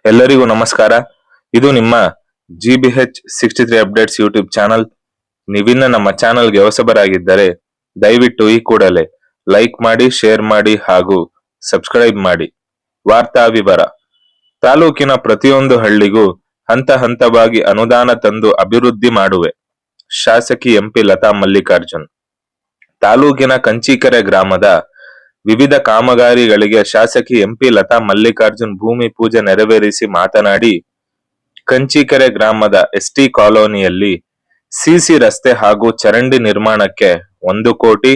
ಎಲ್ಲರಿಗೂ ನಮಸ್ಕಾರ. ಇದು ನಿಮ್ಮ GBH63 ಅಪ್ಡೇಟ್ಸ್ ಯೂಟ್ಯೂಬ್ ಚಾನಲ್. ನೀವಿನ್ನ ನಮ್ಮ ಚಾನಲ್ಗೆ ಹೊಸಬರಾಗಿದ್ದರೆ ದಯವಿಟ್ಟು ಈ ಕೂಡಲೇ ಲೈಕ್ ಮಾಡಿ, ಶೇರ್ ಮಾಡಿ ಹಾಗೂ ಸಬ್ಸ್ಕ್ರೈಬ್ ಮಾಡಿ. ವಾರ್ತಾ ವಿವರ. ತಾಲೂಕಿನ ಪ್ರತಿಯೊಂದು ಹಳ್ಳಿಗೂ ಹಂತ ಹಂತವಾಗಿ ಅನುದಾನ ತಂದು ಅಭಿವೃದ್ಧಿ ಮಾಡುವೆ. ಶಾಸಕಿ MP ಲತಾ ಮಲ್ಲಿಕಾರ್ಜುನ್. ತಾಲೂಕಿನ ಕಂಚೀಕೆರೆ ಗ್ರಾಮದ ವಿವಿಧ ಕಾಮಗಾರಿಗಳಿಗೆ ಶಾಸಕಿ MP ಲತಾ ಮಲ್ಲಿಕಾರ್ಜುನ್ ಭೂಮಿ ಪೂಜೆ ನೆರವೇರಿಸಿ ಮಾತನಾಡಿ, ಕಂಚೀಕೆರೆ ಗ್ರಾಮದ ST ಕಾಲೋನಿಯಲ್ಲಿ ಸಿಸಿ ರಸ್ತೆ ಹಾಗೂ ಚರಂಡಿ ನಿರ್ಮಾಣಕ್ಕೆ 1 ಕೋಟಿ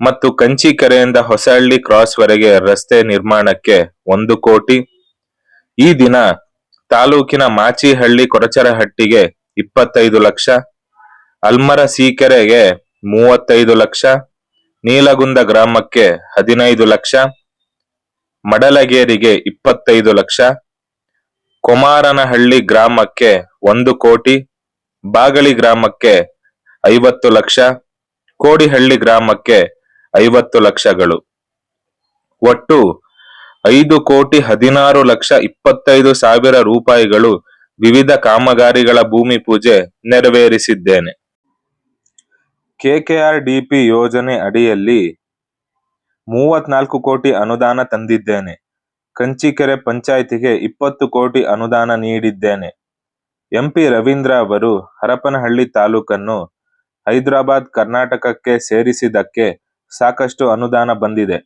ಮತ್ತು ಕಂಚೀಕೆರೆಯಿಂದ ಹೊಸಹಳ್ಳಿ ಕ್ರಾಸ್ ವರೆಗೆ ರಸ್ತೆ ನಿರ್ಮಾಣಕ್ಕೆ 1 ಕೋಟಿ. ಈ ದಿನ ತಾಲೂಕಿನ ಮಾಚಿಹಳ್ಳಿ ಕೊರಚರಹಟ್ಟಿಗೆ 25 ಲಕ್ಷ, ಅಲ್ಮರ ಸೀಕೆರೆಗೆ 35 ಲಕ್ಷ, ನೀಲಗುಂದ ಗ್ರಾಮಕ್ಕೆ 15 ಲಕ್ಷ, ಮಡಲಗೇರಿಗೆ 25 ಲಕ್ಷ, ಕೊಮಾರನಹಳ್ಳಿ ಗ್ರಾಮಕ್ಕೆ 1 ಕೋಟಿ, ಬಾಗಳಿ ಗ್ರಾಮಕ್ಕೆ 50 ಲಕ್ಷ, ಕೋಡಿಹಳ್ಳಿ ಗ್ರಾಮಕ್ಕೆ 50 ಲಕ್ಷಗಳು. ಒಟ್ಟು 5,16,25,000 ರೂಪಾಯಿಗಳು ವಿವಿಧ ಕಾಮಗಾರಿಗಳ ಭೂಮಿ ಪೂಜೆ ನೆರವೇರಿಸಿದ್ದೇನೆ. KKRDP ಯೋಜನೆ ಅಡಿಯಲ್ಲಿ 34 ಕೋಟಿ ಅನುದಾನ ತಂದಿದ್ದೇನೆ. ಕಂಚೀಕೆರೆ ಪಂಚಾಯಿತಿಗೆ 20 ಕೋಟಿ ಅನುದಾನ ನೀಡಿದ್ದೇನೆ. MP ರವೀಂದ್ರ ಅವರು ಹರಪನಹಳ್ಳಿ ತಾಲೂಕನ್ನು ಹೈದರಾಬಾದ್ ಕರ್ನಾಟಕಕ್ಕೆ ಸೇರಿಸಿದ್ದಕ್ಕೆ ಸಾಕಷ್ಟು ಅನುದಾನ ಬಂದಿದೆ.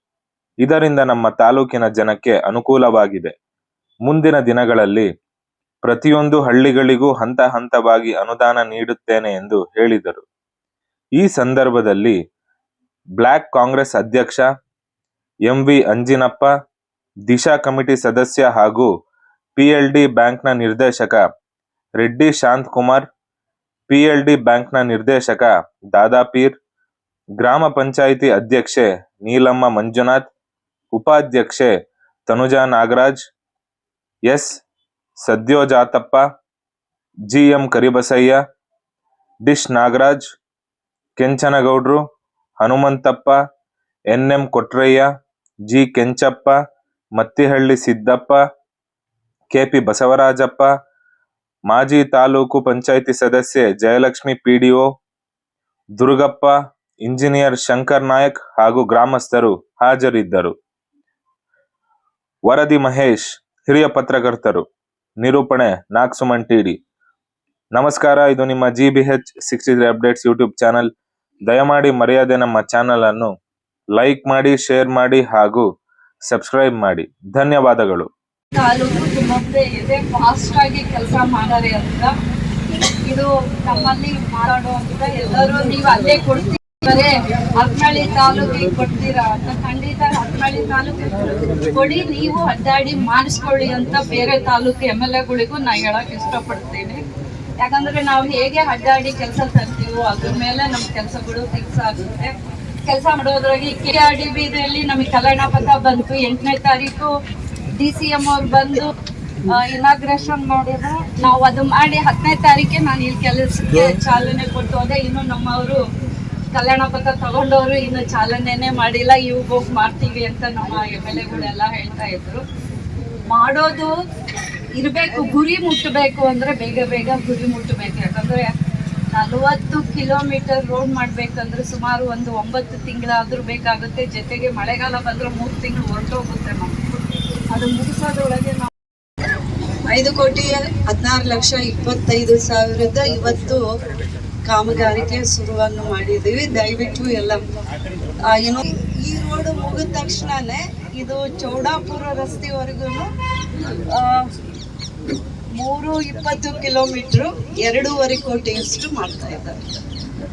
ಇದರಿಂದ ನಮ್ಮ ತಾಲೂಕಿನ ಜನಕ್ಕೆ ಅನುಕೂಲವಾಗಿದೆ. ಮುಂದಿನ ದಿನಗಳಲ್ಲಿ ಪ್ರತಿಯೊಂದು ಹಳ್ಳಿಗಳಿಗೂ ಹಂತ ಹಂತವಾಗಿ ಅನುದಾನ ನೀಡುತ್ತೇನೆ ಎಂದು ಹೇಳಿದರು. ಈ ಸಂದರ್ಭದಲ್ಲಿ ಬ್ಲಾಕ್ ಕಾಂಗ್ರೆಸ್ ಅಧ್ಯಕ್ಷ MV ಅಂಜಿನಪ್ಪ, ದಿಶಾ ಕಮಿಟಿ ಸದಸ್ಯ ಹಾಗೂ PLD ಬ್ಯಾಂಕ್ನ ನಿರ್ದೇಶಕ ರೆಡ್ಡಿ ಶಾಂತಕುಮಾರ್, PLD ಬ್ಯಾಂಕ್ನ ನಿರ್ದೇಶಕ ದಾದಾಪೀರ್, ಗ್ರಾಮ ಪಂಚಾಯಿತಿ ಅಧ್ಯಕ್ಷೆ ನೀಲಮ್ಮ ಮಂಜುನಾಥ್, ಉಪಾಧ್ಯಕ್ಷೆ ತನುಜಾ ನಾಗರಾಜ್, S ಸದ್ಯೋಜಾತಪ್ಪ, GM ಕರಿಬಸಯ್ಯ, ಡಿಶ್ ನಾಗರಾಜ್, ಕೆಂಚನಗೌಡ್ರು, Hanumanthappa, NM Kotrayya, G Kenchappa, Mattihalli Siddappa, KP Basavarajappa, ಮಾಜಿ ತಾಲೂಕು ಪಂಚಾಯಿತಿ ಸದಸ್ಯೆ ಜಯಲಕ್ಷ್ಮಿ PDO, ದುರ್ಗಪ್ಪ, ಇಂಜಿನಿಯರ್ ಶಂಕರ್ ನಾಯಕ್ ಹಾಗೂ ಗ್ರಾಮಸ್ಥರು ಹಾಜರಿದ್ದರು. ವರದಿ ಮಹೇಶ್, ಹಿರಿಯ ಪತ್ರಕರ್ತರು. ನಿರೂಪಣೆ ನಾಗಸುಮನ್ TD. ನಮಸ್ಕಾರ. ಇದು ನಿಮ್ಮ GBH63 ಅಪ್ಡೇಟ್ಸ್ ಯೂಟ್ಯೂಬ್ ಚಾನಲ್. ದಯಮಾಡಿ ಮರೆಯದೆ ನಮ್ಮ ಚಾನಲ್ ಅನ್ನು ಲೈಕ್ ಮಾಡಿ, ಶೇರ್ ಮಾಡಿ ಹಾಗೂ ಸಬ್ಸ್ಕ್ರೈಬ್ ಮಾಡಿ. ಧನ್ಯವಾದಗಳು. ತಾಲೂಕು ತುಂಬಾ ಇದೆ, ಫಾಸ್ಟ್ ಆಗಿ ಕೆಲಸ ಮಾಡಾರೆ ಅಂತ ಇದು ನಮ್ಮಲ್ಲಿ ಮಾತಾಡುವಂತ ಎಲ್ಲರೂ ನೀವು ಅಲ್ಲೇ ಕೊಡ್ತೀರಿ, ಹರಪನಹಳ್ಳಿ ತಾಲೂಕಿಗೆ ಕೊಡ್ತೀರಾ ಅಂತ. ಖಂಡಿತ ಹರಪನಹಳ್ಳಿ ತಾಲೂಕಿಗೆ ಕೊಡಿ, ನೀವು ಅಡ್ಡಾಡಿ ಮಾಡಿಸ್ಕೊಳ್ಳಿ ಅಂತ ಬೇರೆ ತಾಲೂಕು MLAಗಳಿಗೂ ನಾ ಹೇಳಕ್ ಇಷ್ಟಪಡ್ತೀನಿ. ಯಾಕಂದ್ರೆ ನಾವು ಹೇಗೆ ಅಡ್ಡಾಡಿ ಕೆಲಸ ತರ್ತೀವೋ ಅದ್ರ ಮೇಲೆ ನಮ್ಮ ಕೆಲಸಗಳು ಫಿಕ್ಸ್ ಆಗುತ್ತೆ. ಕೆಲಸ ಮಾಡೋದ್ರಾಗಿ KRDBದಲ್ಲಿ ನಮಗೆ ಕಲ್ಯಾಣ ಪತ್ರ ಬಂತು. 8ನೇ ತಾರೀಕು DCM ಅವ್ರು ಬಂದು ಇನಾಗ್ರೇಷನ್ ಮಾಡಿದ್ರು. ನಾವು ಅದು ಮಾಡಿ 10ನೇ ತಾರೀಕೆ ನಾನು ಇಲ್ಲಿ ಕೆಲಸಕ್ಕೆ ಚಾಲನೆ ಕೊಟ್ಟು ಹೋದೆ. ಇನ್ನು ನಮ್ಮವರು ಕಲ್ಯಾಣ ಪತ್ರ ತಗೊಂಡವರು ಇನ್ನು ಚಾಲನೆನೇ ಮಾಡಿಲ್ಲ. ಇವಾಗ ಹೋಗಿ ಮಾಡ್ತೀವಿ ಅಂತ ನಮ್ಮ MLAಗಳೆಲ್ಲ ಹೇಳ್ತಾ ಇದ್ರು. ಮಾಡೋದು ಇರಬೇಕು, ಗುರಿ ಮುಟ್ಟಬೇಕು ಅಂದರೆ ಬೇಗ ಬೇಗ ಗುರಿ ಮುಟ್ಟಬೇಕು. ಯಾಕಂದರೆ 40 ಕಿಲೋಮೀಟರ್ ರೋಡ್ ಮಾಡಬೇಕಂದ್ರೆ ಸುಮಾರು ಒಂದು 9 ತಿಂಗಳಾದರೂ ಬೇಕಾಗುತ್ತೆ. ಜೊತೆಗೆ ಮಳೆಗಾಲ ಬಂದರೆ 3 ತಿಂಗಳು ಹೊರಟೋಗುತ್ತೆ. ನಮಗೆ ಅದು ಮುಗಿಸೋದ್ರೊಳಗೆ ನಾವು 5,16,25,000 ಇವತ್ತು ಕಾಮಗಾರಿಕೆ ಶುರುವನ್ನು ಮಾಡಿದ್ದೀವಿ. ದಯವಿಟ್ಟು ಎಲ್ಲ ಏನು ಈ ರೋಡ್ ಮುಗಿದ ತಕ್ಷಣನೇ ಇದು ಚೌಡಾಪುರ ರಸ್ತೆವರೆಗೂ 320 ಕಿಲೋಮೀಟ್ರು 2.5 ಕೋಟಿಯಷ್ಟು ಮಾಡ್ತಾ ಇದ್ದಾರೆ.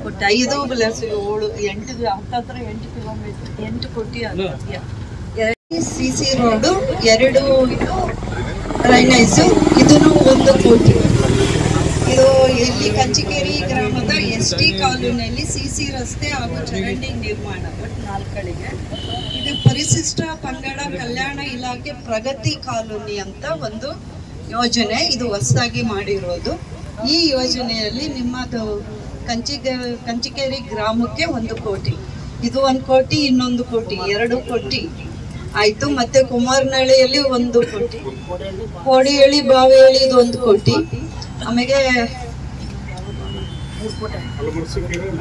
ಒಟ್ಟು 5 ಪ್ಲಸ್ 7 8 ಹತ್ತತ್ರ 8 ಕಿಲೋಮೀಟರ್ 8 ಕೋಟಿ ಆಗುತ್ತೆ. CC ರೋಡು, 2 ಇದು ಡ್ರೈನೇಜು, ಇದನ್ನು 1 ಕೋಟಿ. ಇದು ಇಲ್ಲಿ ಕಂಚಿಕೇರಿ ಗ್ರಾಮದ ST ಕಾಲೋನಿಯಲ್ಲಿ CC ರಸ್ತೆ ಹಾಗೂ ಚರಂಡಿ ನಿರ್ಮಾಣ ಒಟ್ಟು 4 ಕಡೆಗೆ. ಇದು ಪರಿಶಿಷ್ಟ ಪಂಗಡ ಕಲ್ಯಾಣ ಇಲಾಖೆ ಪ್ರಗತಿ ಕಾಲೋನಿ ಅಂತ ಒಂದು ಯೋಜನೆ. ಇದು ಹೊಸದಾಗಿ ಮಾಡಿರೋದು. ಈ ಯೋಜನೆಯಲ್ಲಿ ನಿಮ್ಮದು ಕಂಚಿಕೇರಿ ಗ್ರಾಮಕ್ಕೆ 1 ಕೋಟಿ, ಇದು 1 ಕೋಟಿ, ಇನ್ನೊಂದು ಕೋಟಿ, 2 ಕೋಟಿ ಆಯ್ತು. ಮತ್ತೆ ಕುಮಾರನಹಳ್ಳಿಯಲ್ಲಿ 1 ಕೋಟಿ, ಕೋಡಿಹಳ್ಳಿ ಬಾವಿಹಳ್ಳಿ ಇದು 1 ಕೋಟಿ, ಆಮೇಲೆ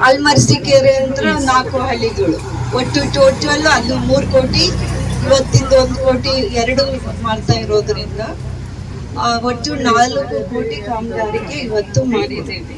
ಅಲ್ಮರ್ಸಿಕೆರೆ ಅಂತ 4 ಹಳ್ಳಿಗಳು, ಒಟ್ಟು ಟೋಟಲ್ ಅದು 3 ಕೋಟಿ. ಇವತ್ತಿಂದ 1 ಕೋಟಿ 2 ಮಾಡ್ತಾ ಇರೋದ್ರಿಂದ ಒಟ್ಟು 4 ಕೋಟಿ ಕಾಮಗಾರಿಗೆ ಇವತ್ತು ಮಾಡಿದ್ದೇವೆ.